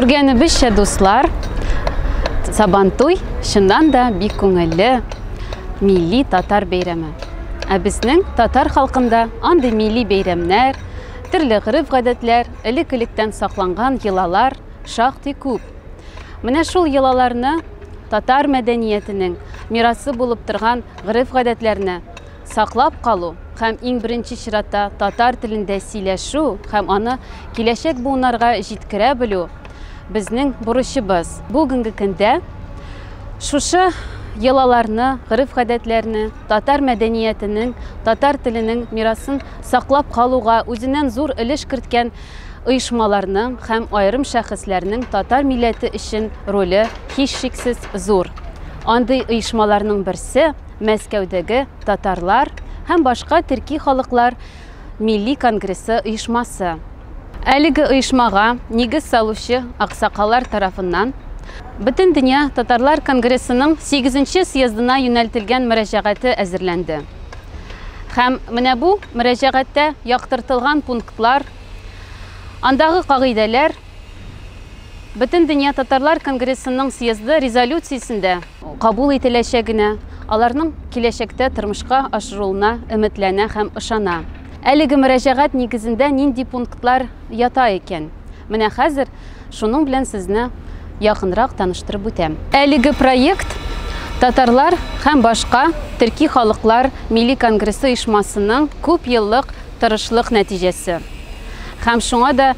Күргәнебезчә, дуслар, Сабантуй шуннан да бик күңелле милли татар бәйрәме. Ә безнең татар халкында андый милли бәйрәмнәр, төрле гырыф-гадәтләр, элек-электән сакланган йолалар шактый күп. Менә шул йолаларны татар мәдәниятенең мирасы булып торган гырыф-гадәтләрне саклап калу һәм иң беренче чиратта татар телендә сөйләшү һәм аны киләчәк буыннарга җиткерә белү безнең бурычыбыз. Бүгенге көндә шушы йолаларны, гырыф-гадәтләрне, татар мәдәниятенең, татар теленең мирасын саклап калуга үзеннән зур өлеш керткән оешмаларның һәм аерым шәхесләрнең татар милләте өчен роле һичшиксез зур. Андый оешмаларның берсе Мәскәүдәге татарлар һәм башка төрки халыклар милли конгрессы оешмасы. Әлеге оешмага нигез салучы аксакаллар тарафыннан Бөтен дөнья татарлар конгрессының 8-нче съездына юнәлтелгән мөрәҗәгате әзерләнде. Һәм менә бу мөрәҗәгатьтә яктыртылган пунктлар, андагы кагыйдәләр Бөтен дөнья татарлар конгрессының съезды резолюциясендә кабул ителәчәгенә, аларның киләчәктә тормышка ашырылуына өметләнә һәм ышана. Әлеге мөрәҗәгать нигезендә нинди пунктлар ята икән? Менә хәзер шуның белән сезне якынрак таныштырып үтәм. Әлеге проект татарлар һәм башка төрки халыклар милли конгрессы оешмасының күп еллык тырышлык нәтиҗәсе. Һәм шуңа да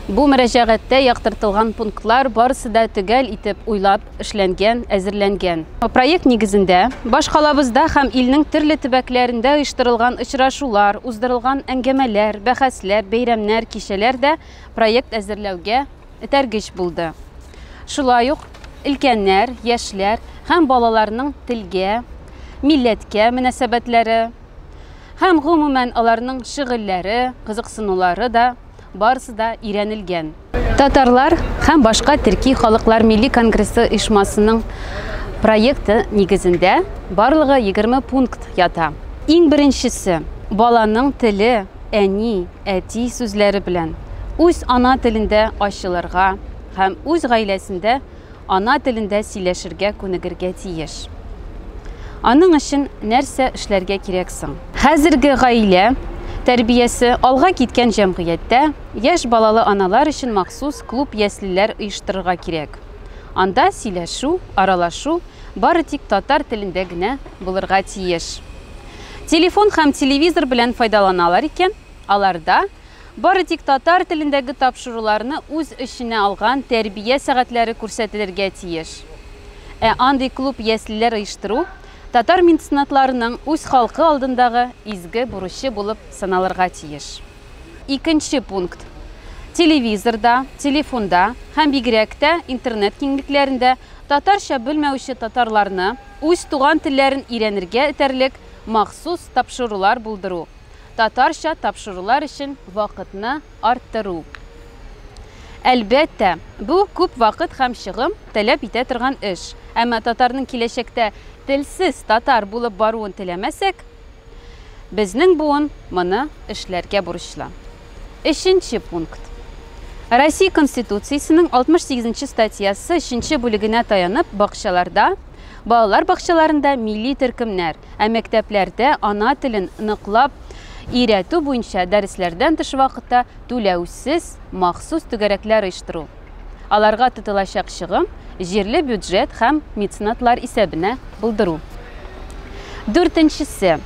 бу мөрәҗәгатьтә яктыртылган пунктлар барысы да төгәл итеп уйлап эшләнгән, әзерләнгән. Проект нигезендә башкалабызда һәм илнең төрле төбәкләрендә оештырылган очрашулар, уздырылган әңгәмәләр, бәхәсләр, бәйрәмнәр, кичәләр дә проект әзерләүгә этәргеч булды. Шулай ук өлкәннәр, яшьләр һәм балаларның телгә, милләткә мөнәсәбәтләре һәм гомумән аларның шигыльләре, кызыксынулары да барысы да өйрәнелгән. Татарлар һәм башка төрки халыклар милли конгрессы оешмасының проекты нигезендә барлыгы 20 пункт ята. Иң беренчесе баланың теле, әни, әти сүзләре белән үз ана телендә ачылырга һәм үз гаиләсендә ана телендә сөйләшергә күнегергә тиеш. Аның өчен нәрсә эшләргә кирәк соң? Хәзерге гаилә тәрбиясе алга киткән җәмгыятьтә яшь балалы аналар өчен махсус клуб яслиләр оештырырга кирәк. Анда сөйләшү, аралашу бары тик татар телендә генә булырга тиеш. Телефон һәм телевизор белән файдаланалар икән, аларда бары тик татар телендәге тапшыруларны үз эченә алган тәрбия сәгатьләре күрсәтелергә тиеш. Андый клуб яслиләр оештыру татар меценатларының үз халкы алдындагы изге бурычы булып саналырга тиеш. Икенче пункт. Телевизорда, телефонда һәм бигрәк тә интернет киңлекләрендә татарча белмәүче татарларны үз туган телләрен өйрәнергә этәрлек махсус тапшырулар булдыру. Татарча тапшырулар өчен вакытны арттыру. Әлбәттә, бу күп вакыт һәм чыгым таләп итә торган эш. Әмма татарның киләчәктә телсез татар булып баруын теләмәсәк, безнең буын моны эшләргә бурычлы. 3нче пункт. Россия Конституциясенең 68нче статьясы 3нче бүлегенә таянып, бакчаларда, балалар бакчаларында милли төркемнәр, ә мәктәпләрдә ана телен ныклап өйрәтү буенча дәресләрдән тыш вакытта түләүсез махсус түгәрәкләр оештыру. Аларга тотылачак чыгым җирле бюджет һәм меценатлар исәбенә булдыру. 4нчесе.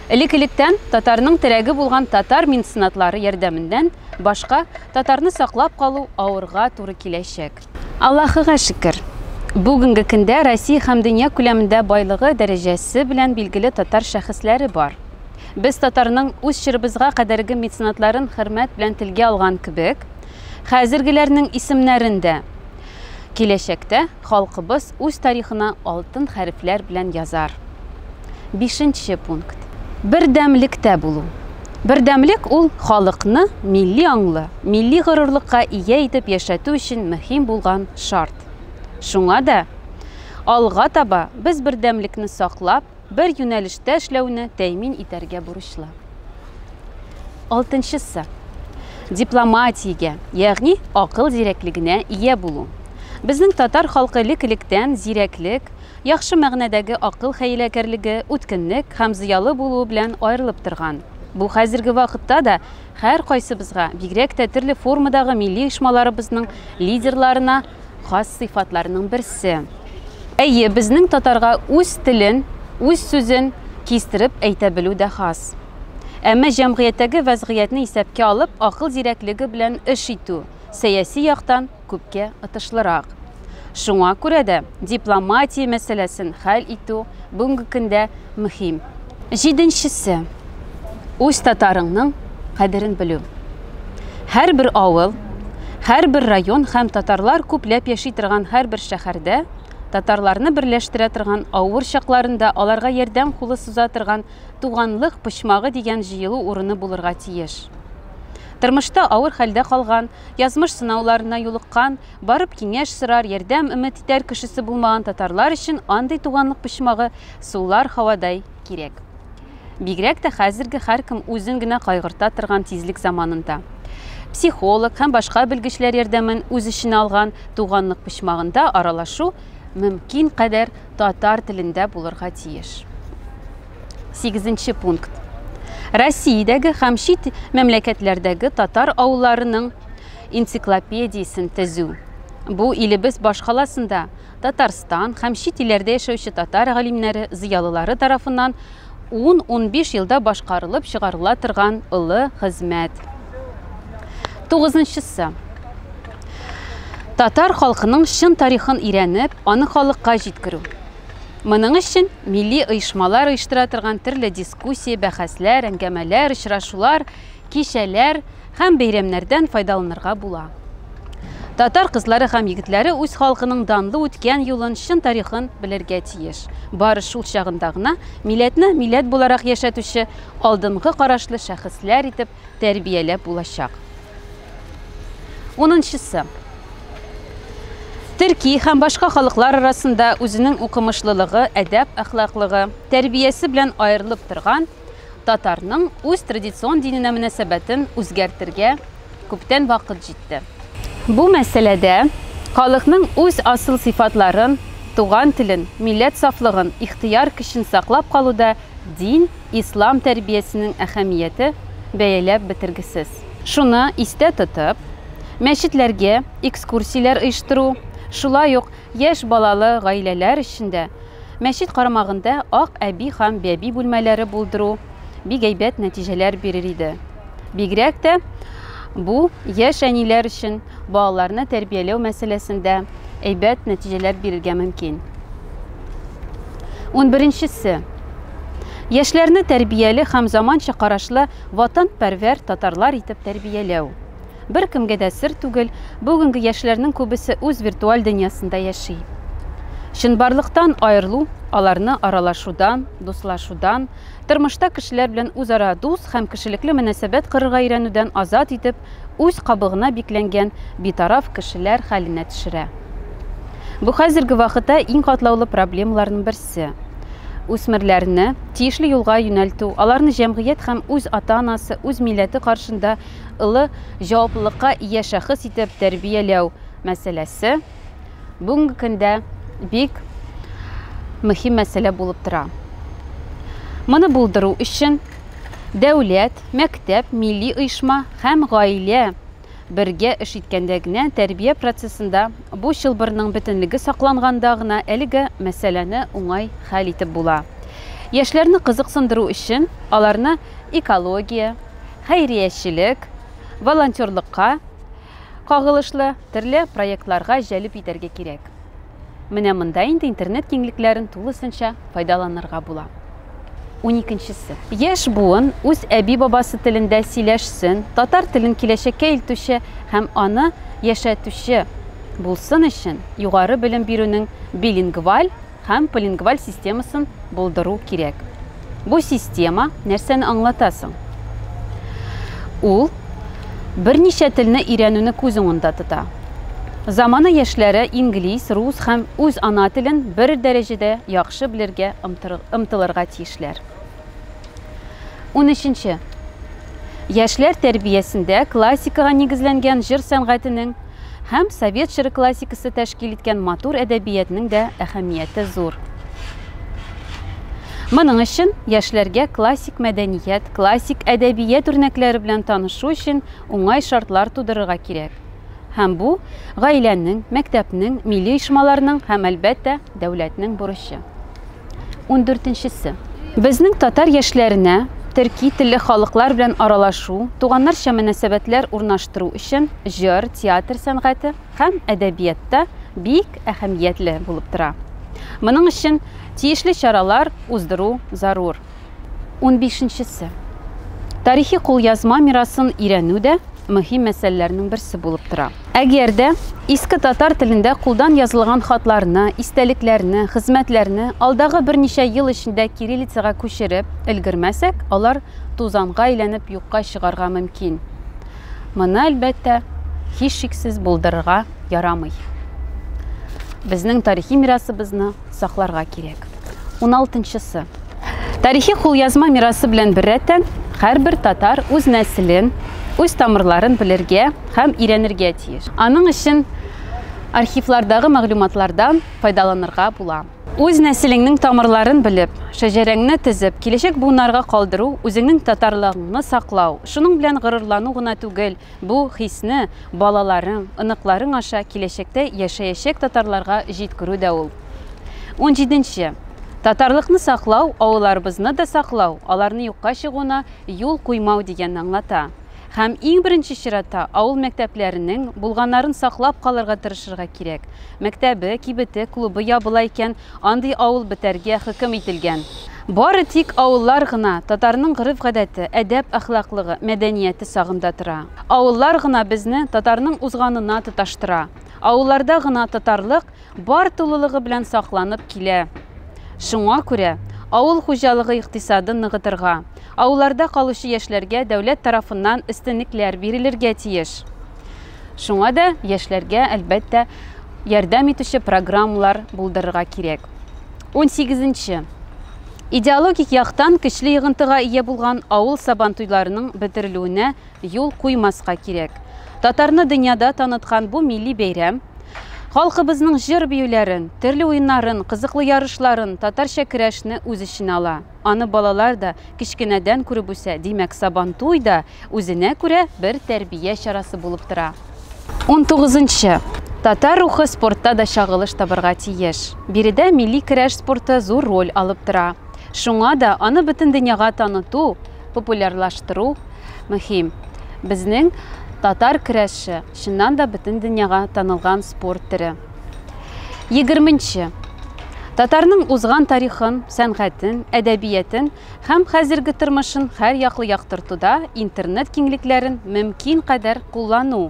Элек-электән татарның терәге булган татар меценатлары ярдәмендән башка татарны саклап калу авырга туры киләчәк. Аллаһыга шөкер. Бүгенге көндә Россия һәм дөнья күләмендә байлыгы дәрәҗәсе белән билгеле татар шәхесләре бар. Без татарның үз чирыбызга кадәрге меценатларын хөрмәт белән телгә алган кебек, хәзергеләрнең исемнәрендә киләчәктә халкыбыз үз тарихына алтын хәрефләр белән язар. 5нче пункт. Бердәмлектә булу. Бердәмлек ул халыкны милли аңлы, милли горурлыкка ия итеп яшәтү өчен мөһим булган шарт. Шуңа да алга таба без бердәмлекне саклап, бер юнәлештә эшләүне тәэмин итәргә бурычлы. 6нчысы. дипломатиягә, ягъни акыл зирәклегенә ия булу. Безнең татар халкы элек-электән зирәклек, яхшы мәгънәдәге акыл хәйләкәрлеге, үткенлек һәм зыялы булуы белән аерылып торган. Бу хәзерге вакытта да һәр кайсыбызга, бигрәк тә төрле формадагы милли оешмаларыбызның лидерларына хас сыйфатларының берсе. Әйе, безнең татарга үз телен, үз сүзен кистереп әйтә белү дә хас. Әмма җәмгыятьтәге вазгыятьне исәпкә алып, акыл зирәклеге белән эш итү сәяси яктан күпкә отышлырак. Шуңа күрә дә дипломатия мәсьәләсен хәл итү бүгенге көндә мөһим. Җиденчесе. Үз татарыңның кадерен белү. Һәрбер авыл, һәрбер район һәм татарлар күпләп яши торган һәрбер шәһәрдә татарларны берләштерә торган авыр чакларында аларга ярдәм кулы суза торган туганлык почмагы дигән җыелу урыны булырга тиеш. Тормышта авыр хәлдә калган, язмыш сынауларына юлыккан, барып киңәш сорар, ярдәм өмет итәр кешесе булмаган татарлар өчен андый туганлык почмагы сулар һавадай кирәк. Бигрәк тә хәзерге һәркем үзен генә кайгырта торган тизлек заманында. Психолог һәм башка белгечләр ярдәмен үз эченә алган туганлык почмагында аралашу мөмкин кадәр татар телендә булырга тиеш. 8нче пункт. Россиядәге һәм чит мәмләкәтләрдәге татар авылларының энциклопедиясын төзү. Бу илебез башкаласында Татарстан һәм чит илләрдә яшәүче татар галимнәре, зыялылары тарафыннан 10-15 елда башкарылып чыгарыла торган олы хезмәт. 9нчысы. Татар халкының чын тарихын өйрәнеп, аны халыкка җиткерү. Моның өчен милли оешмалар оештыра торган төрле дискуссия, бәхәсләр, әңгәмәләр, очрашулар, кичәләр һәм бәйрәмнәрдән файдаланырга була. Татар кызлары һәм егетләре үз халкының данлы үткән юлын, чын тарихын белергә тиеш. Бары шул чагында гына милләтне милләт буларак яшәтүче алдынгы карашлы шәхесләр итеп тәрбияләп булачак. 10нчысы. Төрки һәм башка халыклар арасында үзенең укымышлылыгы, әдәп әхлаклыгы, тәрбиясе белән аерылып торган татарның үз традицион диненә мөнәсәбәтен үзгәртергә күптән вакыт җитте. Бу мәсьәләдә халыкның үз асыл сыйфатларын, туган телен, милләт сафлыгын, ихтыяр көчен саклап калуда дин, ислам тәрбиясенең әһәмияте бәяләп бетергесез. Шуны истә тотып, мәчетләргә экскурсияләр оештыру, шулай ук яшь балалы гаиләләр өчендә мәчет карамагында ак әби һәм бәби бүлмәләре булдыру бик әйбәт нәтиҗәләр бирер иде. Бигрәк тә бу яшь әниләр өчен балаларны тәрбияләү мәсьәләсендә әйбәт нәтиҗәләр бирергә мөмкин. 11нчесе. Яшьләрне тәрбияле һәм заманча карашлы ватанпәрвәр татарлар итеп тәрбияләү. Бер кемгә дә сер түгел, бүгенге яшьләрнең күбесе үз виртуаль дөньясында яши. Чынбарлыктан аерылу, аларны аралашудан, дуслашудан, тормышта кешеләр белән үзара дус һәм кешелекле мөнәсәбәт корырга өйрәнүдән азат итеп, үз кабыгына бикләнгән битараф кешеләр хәленә төшерә. Бу хәзерге вакытта иң катлаулы проблемаларның берсе. Үсмерләрне тиешле юлга юнәлтү, аларны җәмгыять һәм үз ата-анасы, үз милләте каршында ылы җаваплылыкка ия шәхес итеп тәрбияләү мәсьәләсе бүгенге көндә бик мөһим мәсьәлә булып тора. Моны булдыру өчен дәүләт, мәктәп, милли оешма һәм гаилә бергә эш иткәндә генә тәрбия процессында бу чылбырның бөтенлеге сакланганда гына әлеге мәсьәләне уңай хәл итеп була. Яшьләрне кызыксындыру өчен аларны экология, хәйриячелек, волонтерлыкка кагылышлы төрле проектларга җәлеп итәргә кирәк. Менә монда инде интернет киңлекләрен тулысынча файдаланырга була. 12нчесе. Яшь буын үз әби-бабасы телендә сөйләшсен, татар телен киләчәккә илтүче һәм аны яшәтүче булсын өчен югары белем бирүнең билингваль һәм полингваль системасын булдыру кирәк. Бу система нәрсәне аңлатасың? Ул берничә телне өйрәнүне күз уңында тота. Заманы яшьләре инглиз, рус һәм үз ана телен бер дәрәҗәдә яхшы белергә ымтылырга тиешләр. 13нче. Яшьләр тәрбиясендә классикага нигезләнгән җыр сәнгатенең һәм совет җыры классикасы тәшкил иткән матур әдәбиятның да әһәмияте зур. Моның өчен яшьләргә классик мәдәният, классик әдәбият үрнәкләре белән танышу өчен уңай шартлар тудырырга кирәк. Һәм бу гаиләнең, мәктәпнең, милли оешмаларның һәм әлбәттә дәүләтнең бурычы. 14-нчесе. Безнең татар яшьләренә төрки телле халыклар белән аралашу, туганнарча мөнәсәбәтләр урнаштыру өчен җыр, театр сәнгате һәм әдәбиятта бик әһәмиятле булып тора. Моның өчен тиешле чаралар уздыру зарур. 15-нчесе. Тарихи кулъязма мирасын өйрәнү дә мөһим мәсьәләләрнең берсе булып тора. Әгәр дә иске татар телендә кулдан язылган хатларны, истәлекләрне, хезмәтләрне алдагы берничә ел эчендә кириллицага күчереп өлгермәсәк, алар тузанга әйләнеп юкка чыгарга мөмкин. Моны әлбәттә һичшиксез булдырырга ярамый. Безнең тарихи мирасыбызны сакларга кирәк. 16-нчысы. Тарихи кулъязма мирасы белән беррәттән һәрбер татар үз нәселен, үз тамырларын белергә һәм өйрәнергә тиеш. Аның өчен архивлардагы мәгълүматлардан файдаланырга була. Үз нәселеңнең тамырларын белеп, шәҗәрәңне тезеп, киләчәк буыннарга калдыру, үзеңнең татарлыгыңны саклау, шуның белән горурлану гына түгел, бу хисне балаларың, ыныкларың аша киләчәктә яшәячәк татарларга җиткерү дә ул. 17-нче. Татарлыкны саклау, авылларыбызны да саклау, аларны юкка чыгуына юл куймау дигәнне аңлата. Һәм иң беренче чиратта авыл мәктәпләренең булганнарын саклап калырга тырышырга кирәк. Мәктәбе, кибете, клубы ябыла икән, андый авыл бетәргә хөкем ителгән. Бары тик авыллар гына татарның гырыф-гадәте, әдәп-әхлаклыгы, мәдәнияте сагында тора. Авыллар гына безне татарның узганына тоташтыра. Авылларда гына татарлык бар тулылыгы белән сакланып килә. Шуңа күрә авыл хуҗалыгы икътисадын ныгытырга, авылларда калучы яшьләргә дәүләт тарафыннан өстенлекләр бирелергә тиеш. Шуңа да яшьләргә әлбәттә ярдәм итүче программалар булдырырга кирәк. 18-нче. Идеологик яктан көчле йогынтыга ия булган авыл сабантуйларының бетерелүенә юл куймаска кирәк. Татарны дөньяда таныткан бу милли бәйрәм халкыбызның җыр биюләрен, төрле уеннарын, кызыклы ярышларын, татарча көрәшне үз эченә ала. Аны балалар да кичкенәдән күреп үсә, димәк Сабантуй да үзенә күрә бер тәрбия чарасы булып тора. 19-нчы. Татар рухы спортта да чагылыш табырга тиеш. Биредә милли көрәш спорты зур роль алып тора. Шуңа да аны бөтен дөньяга таныту, популярлаштыру мөһим. Безнең татар көрәше чыннан да бөтен дөньяга танылган спорт төре. 20-нче. Татарның узган тарихын, сәнгатен, әдәбиятен һәм хәзерге тормышын һәр яклы яктыртуда интернет киңлекләрен мөмкин кадәр куллану.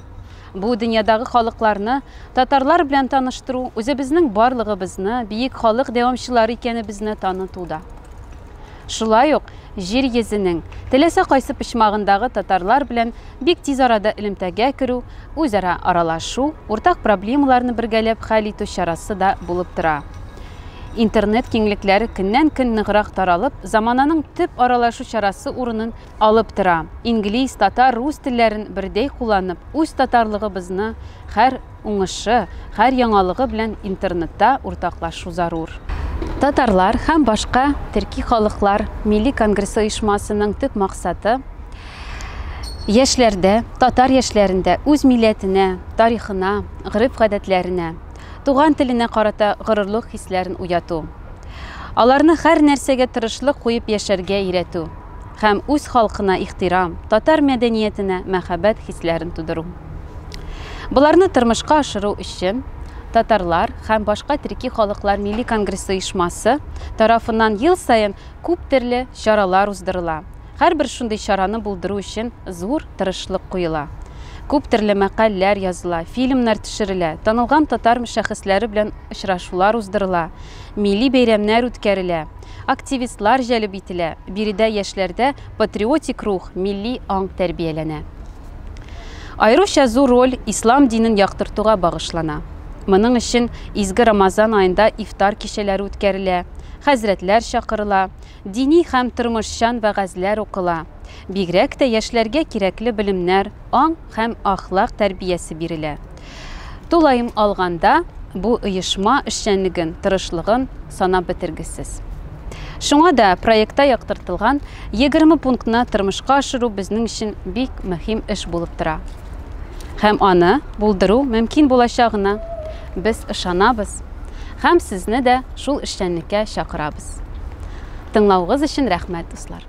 Бу дөньядагы халыкларны татарлар белән таныштыру, үзебезнең барлыгыбызны, биек халык дәвамчылары икәнебезне танытуда. Шулай ук җир йөзенең теләсә кайсы почмагындагы татарлар белән бик тиз арада элемтәгә керү, үзара аралашу, уртак проблемаларны бергәләп хәл итү чарасы да булып тора. Интернет киңлекләре көннән-көн ныграк таралып, замананың төп аралашу чарасы урынын алып тора. Инглиз, татар, рус телләрен бердәй кулланып, үз татарлыгыбызны һәр уңышы, һәр яңалыгы белән интернетта уртаклашу зарур. Татарлар һәм башка төрки халыклар милли конгрессы оешмасының төп максаты яшьләрдә, татар яшьләрендә үз милләтенә, тарихына, гырыф-гадәтләренә, туган теленә карата горурлык хисләрен уяту. Аларны һәр нәрсәгә тырышлык куеп яшәргә өйрәтү һәм үз халкына ихтирам, татар мәдәниятенә мәхәббәт хисләрен тудыру. Буларны тормышка ашыру өчен татарлар һәм башка төрки халыклар милли конгрессы оешмасы тарафыннан ел сайын күп төрле чаралар уздырыла. Һәрбер шундый чараны булдыру өчен зур тырышлык куела. Күп төрле мәкаләләр языла, фильмнар төшерелә, танылган татар шәхесләре белән очрашулар уздырыла, милли бәйрәмнәр үткәрелә, активистлар җәлеп ителә, биредә яшьләрдә патриотик рух, милли аң тәрбияләнә. Аеруча зур роль ислам динен яктыртуга багышлана. Моның өчен изге Рамазан аенда ифтар кичәләре үткәрелә хәзрәтләр чакырыла, дини һәм тормышчан вәгазьләр укыла. Бигрәк тә яшьләргә кирәкле белемнәр, аң һәм ахлак тәрбиясе бирелә. Тулайым алганда, бу оешма эшчәнлеген, тырышлыгын санап бетергесез. Шуңа да проектта яктыртылган 20 пунктны тормышка ашыру безнең өчен бик мөһим эш булып тора. Һәм аны булдыру мөмкин булачагына без ышанабыз һәм сезне дә шул эшчәнлеккә чакырабыз. Тыңлауыгыз өчен рәхмәт, дуслар.